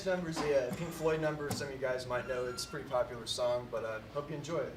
next number is a Pink Floyd number. Some of you guys might know it's a pretty popular song, but I hope you enjoy it.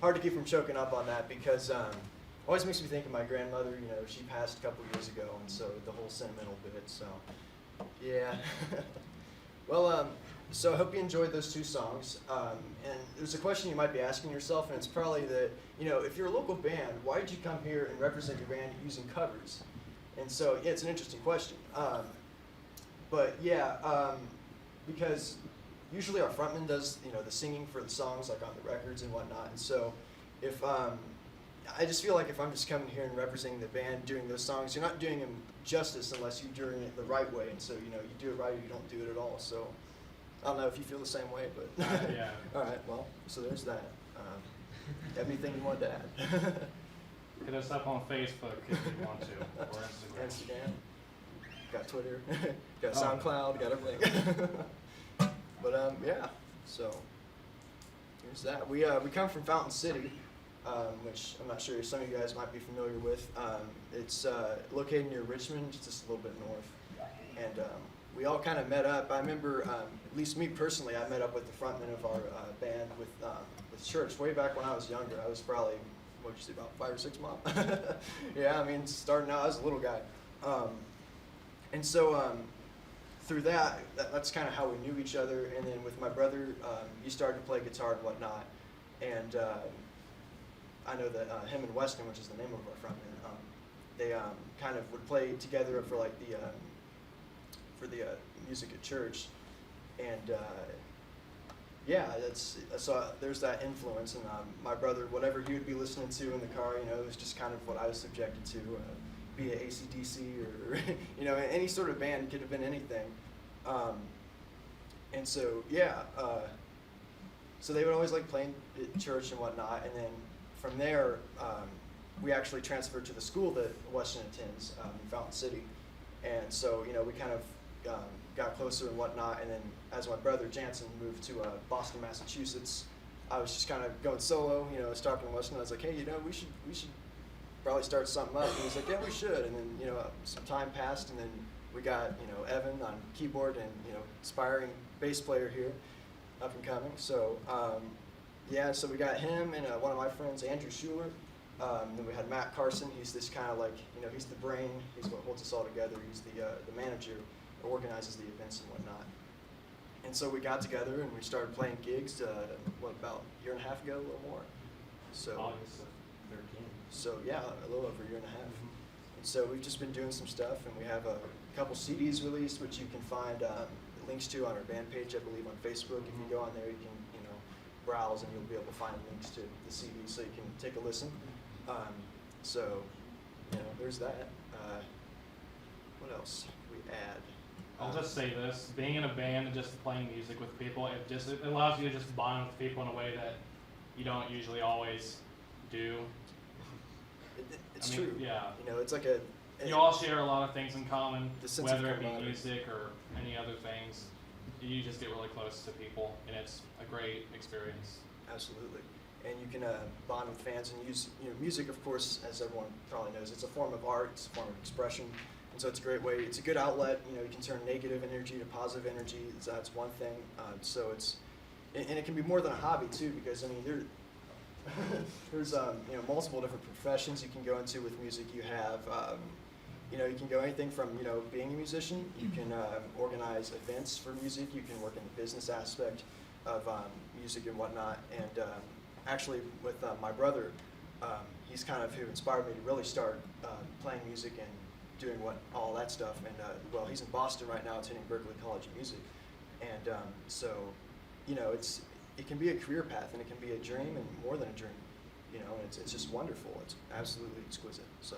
Hard to keep from choking up on that because always makes me think of my grandmother. You know, she passed a couple years ago, and so the whole sentimental bit. So, yeah. Well, so I hope you enjoyed those two songs. And there's a question you might be asking yourself, and it's probably that, you know, if you're a local band, why did you come here and represent your band using covers? And so, yeah, it's an interesting question. But yeah, because usually our frontman does, you know, the singing for the songs, like on the records and whatnot. And so, if I just feel like if I'm just coming here and representing the band doing those songs, you're not doing them justice unless you're doing it the right way. And so, you know, you do it right or you don't do it at all. So, I don't know if you feel the same way, but yeah. All right. Well, so there's that. Anything you wanted to add? Hit us up on Facebook if you want to, or Instagram. Instagram. Got Twitter. Got SoundCloud. Got everything. But yeah. So here's that. We come from Fountain City, which I'm not sure some of you guys might be familiar with. It's located near Richmond, just a little bit north. And we all kind of met up. I remember, at least me personally, I met up with the frontman of our band with church way back when I was younger. I was probably, what would you say, about 5 or 6 months? Yeah, I mean, starting out, I was a little guy. And so through that's kind of how we knew each other. And then with my brother, he started to play guitar and whatnot. And I know that him and Weston, which is the name of our frontman, they kind of would play together for like the music at church. And yeah, so there's that influence. And my brother, whatever he would be listening to in the car, you know, it was just kind of what I was subjected to. Be it AC/DC or you know, any sort of band, could have been anything. And so yeah, so they would always like playing at church and whatnot. And then from there, we actually transferred to the school that Weston attends in Fountain City. And so, you know, we kind of got closer and whatnot. And then as my brother Jansen moved to Boston, Massachusetts, I was just kind of going solo. You know, I was talking to Weston. I was like, hey, you know, we should probably start something up. And he was like, yeah, we should. And then, you know, some time passed, and then we got, you know, Evan on keyboard and, you know, aspiring bass player here, up and coming. So yeah, so we got him and one of my friends, Andrew Schuler. Then we had Matt Carson. He's this kind of like, you know, he's the brain. He's what holds us all together. He's the manager, organizes the events and whatnot. And so we got together and we started playing gigs, about a year and a half ago, a little more. So August of 13. So yeah, a little over a year and a half. And so we've just been doing some stuff, and we have a couple CDs released, which you can find links to on our band page, I believe, on Facebook. If you go on there, you can, you know, browse, and you'll be able to find links to the CDs, so you can take a listen. So, you know, there's that. What else we add? I'll just say this: being in a band and just playing music with people, it allows you to just bond with people in a way that you don't usually always do. It's I mean, true. Yeah. You know, it's like You all share a lot of things in common, the sense of whether it be camaraderie. music or any other things. You just get really close to people, and it's a great experience. Absolutely. And you can bond with fans and use, you know, music, of course, as everyone probably knows, it's a form of art, it's a form of expression. And so it's a great way, it's a good outlet. You know, you can turn negative energy to positive energy. That's one thing. So it's, and it can be more than a hobby too, because I mean, there's you know, multiple different professions you can go into with music. You have, you know, you can go anything from, you know, being a musician. You can organize events for music. You can work in the business aspect of music and whatnot. And actually, with my brother, he's kind of who inspired me to really start playing music and doing all that stuff. And well, he's in Boston right now, attending Berklee College of Music. And so, you know, it can be a career path, and it can be a dream, and more than a dream. You know, and it's just wonderful. It's absolutely exquisite. So.